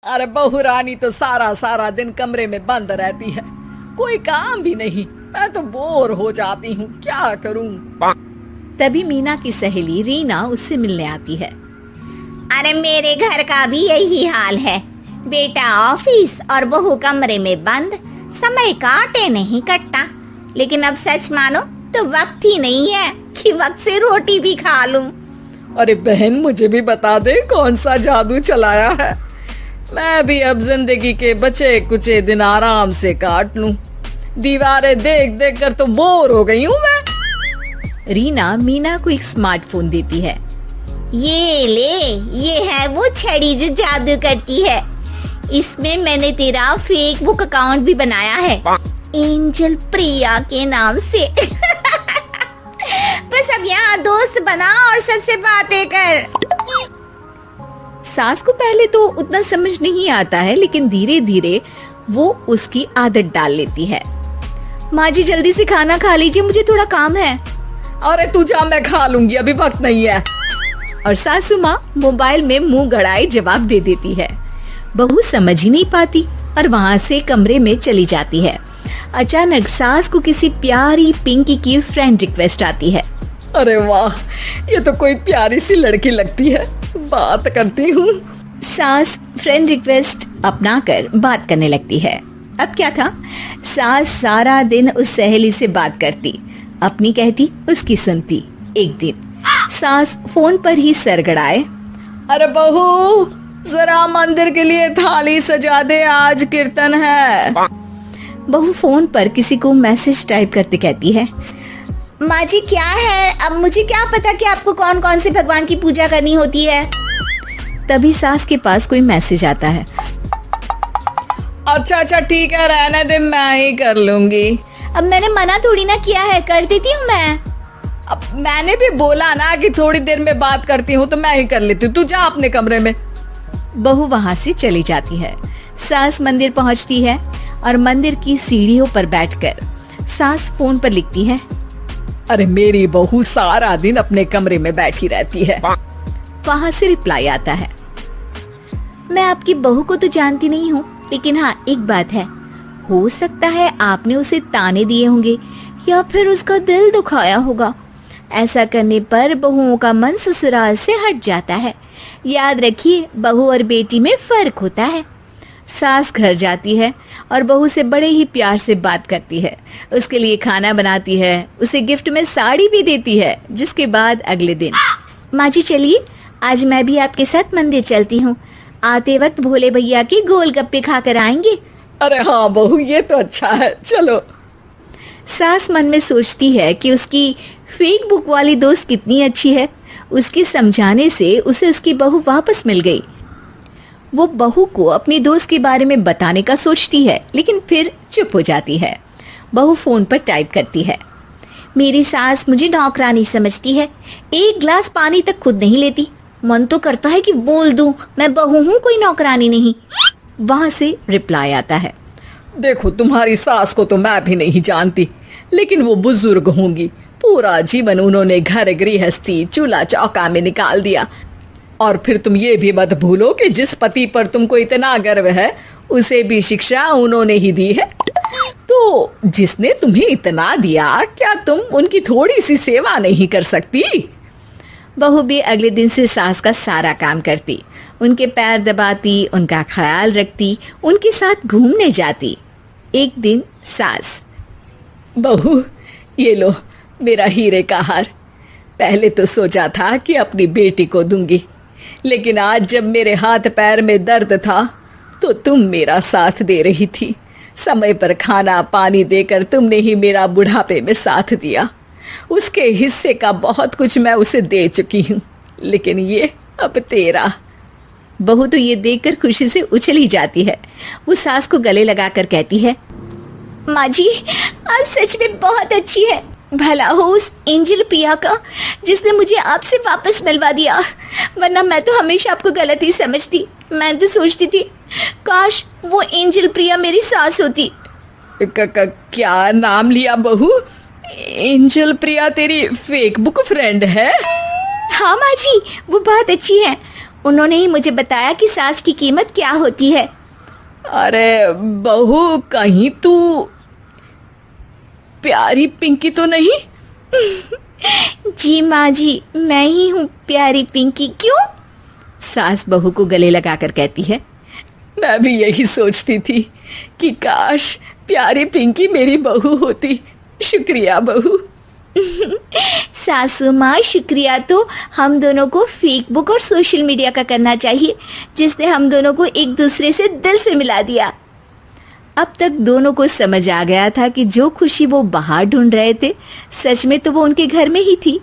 अरे बहू रानी तो सारा सारा दिन कमरे में बंद रहती है, कोई काम भी नहीं। मैं तो बोर हो जाती हूँ, क्या करूँ। तभी मीना की सहेली रीना उससे मिलने आती है। अरे मेरे घर का भी यही हाल है, बेटा ऑफिस और बहू कमरे में बंद, समय काटे नहीं कटता। लेकिन अब सच मानो तो वक्त ही नहीं है कि वक्त से रोटी भी खा लूं। अरे बहन, मुझे भी बता दे कौन सा जादू चलाया है, मैं भी अब जिंदगी के बचे कुचे दिन आराम से काट लूं। दीवारें देख देख कर तो बोर हो गई हूँ मैं। रीना मीना को एक स्मार्टफोन देती है। ये ले, ये है वो छड़ी जो जादू करती है। इसमें मैंने तेरा फेसबुक अकाउंट भी बनाया है, एंजल प्रिया के नाम से। बस अब यहाँ दोस्त बना और सबसे बातें कर। सास को पहले तो उतना समझ नहीं आता है, लेकिन धीरे धीरे वो उसकी आदत डाल लेती है। माँ जी जल्दी से खाना खा लीजिए, मुझे थोड़ा काम है। अरे तू जा, मैं खा लूंगी, अभी वक्त नहीं है। और सासू माँ मोबाइल में मुंह गड़ाए जवाब दे देती है। बहू समझ ही नहीं पाती और वहाँ से कमरे में चली जाती है। अचानक सास को किसी प्यारी पिंकी की फ्रेंड रिक्वेस्ट आती है। अरे वाह, ये तो कोई प्यारी सी लड़की लगती है, बात करती हूँ। सास फ्रेंड रिक्वेस्ट अपनाकर बात करने लगती है। अब क्या था, सास सारा दिन उस सहेली से बात करती, अपनी कहती उसकी सुनती। एक दिन सास फोन पर ही सरगड़ाए, अरे बहू जरा मंदिर के लिए थाली सजा दे, आज कीर्तन है। बहू फोन पर किसी को मैसेज टाइप करते कहती है, माँ जी क्या है, अब मुझे क्या पता कि आपको कौन कौन से भगवान की पूजा करनी होती है। तभी सास के पास कोई मैसेज आता है। अच्छा अच्छा ठीक है, रहने दे, मैं ही कर लूंगी। अब मैंने मना थोड़ी ना किया है, कर देती हूँ मैं। अब मैंने भी बोला ना कि थोड़ी देर में बात करती हूँ, तो मैं ही कर लेती हूँ, तू जा अपने कमरे में। बहू वहाँ से चली जाती है। सास मंदिर पहुँचती है और मंदिर की सीढ़ियों पर बैठकर सास फोन पर लिखती है, अरे मेरी बहू सारा दिन अपने कमरे में बैठी रहती है। वहाँ से रिप्लाई आता है, मैं आपकी बहू को तो जानती नहीं हूँ, लेकिन हाँ एक बात है, हो सकता है आपने उसे ताने दिए होंगे या फिर उसका दिल दुखाया होगा। ऐसा करने पर बहुओं का मन ससुराल से हट जाता है। याद रखिए, बहू और बेटी में फर्क होता है। सास घर जाती है और बहू से बड़े ही प्यार से बात करती है, उसके लिए खाना बनाती है, उसे गिफ्ट में साड़ी भी देती है। जिसके बाद अगले दिन, माँ जी चलिए आज मैं भी आपके साथ मंदिर चलती हूँ, आते वक्त भोले भैया के गोलगप्पे खाकर आएंगे। अरे हाँ बहू, ये तो अच्छा है, चलो। सास मन में सोचती है कि उसकी फेक बुक वाली दोस्त कितनी अच्छी है। उसके समझाने से उसे उसकी बहू वापस मिल गई। वो बहू को अपनी दोस्त के बारे में बताने का सोचती है, लेकिन फिर चुप हो जाती है। बहू फोन पर टाइप करती है, मेरी सास मुझे नौकरानी समझती है, एक गिलास पानी तक खुद नहीं लेती। मन तो करता है कि बोल दूं, मैं बहू हूँ, कोई नौकरानी नहीं। वहां से रिप्लाई आता है, देखो तुम्हारी सास को तो मैं भी नहीं जानती, लेकिन वो बुजुर्ग होंगी, पूरा जीवन उन्होंने घर गृहस्थी चूल्हा चौका में निकाल दिया। और फिर तुम ये भी मत भूलो कि जिस पति पर तुमको इतना गर्व है, उसे भी शिक्षा उन्होंने ही दी है। तो जिसने तुम्हें इतना दिया, क्या तुम उनकी थोड़ी सी सेवा नहीं कर सकती? बहू भी अगले दिन से सास का सारा काम करती, उनके पैर दबाती, उनका ख्याल रखती, उनके साथ घूमने जाती। एक दिन सास, बहू ये लो मेरा हीरे का हार, पहले तो सोचा था कि अपनी बेटी को दूंगी, लेकिन आज जब मेरे हाथ पैर में दर्द था तो तुम मेरा साथ दे रही थी। समय पर खाना पानी देकर तुमने ही मेरा बुढ़ापे में साथ दिया। उसके हिस्से का बहुत कुछ मैं उसे दे चुकी हूँ, लेकिन ये अब तेरा। बहू तो ये देखकर खुशी से उछली जाती है। वो सास को गले लगाकर कहती है, माँ जी आप सच में बहुत अच्छी है, भला हो उस एंजल प्रिया का जिसने मुझे आपसे वापस मिलवा दिया, वरना मैं तो हमेशा आपको गलत ही समझती। मैं तो सोचती थी काश वो एंजल प्रिया मेरी सास होती। क्या नाम लिया बहू? एंजल प्रिया तेरी फेक बुक फ्रेंड है? हाँ माँ जी, वो बहुत अच्छी है, उन्होंने ही मुझे बताया कि सास की कीमत क्या होती है। अरे बहू, कहीं तू प्यारी पिंकी तो नहीं? जी माँ जी, मैं ही हूँ प्यारी पिंकी। क्यों? सास बहू को गले लगाकर कहती है। मैं भी यही सोचती थी कि काश प्यारी पिंकी मेरी बहू होती। शुक्रिया बहू। सासू माँ, शुक्रिया तो हम दोनों को फेसबुक और सोशल मीडिया का करना चाहिए, जिसने हम दोनों को एक दूसरे से दिल से मिला दिया। अब तक दोनों को समझ आ गया था कि जो खुशी वो बाहर ढूंढ रहे थे, सच में तो वो उनके घर में ही थी।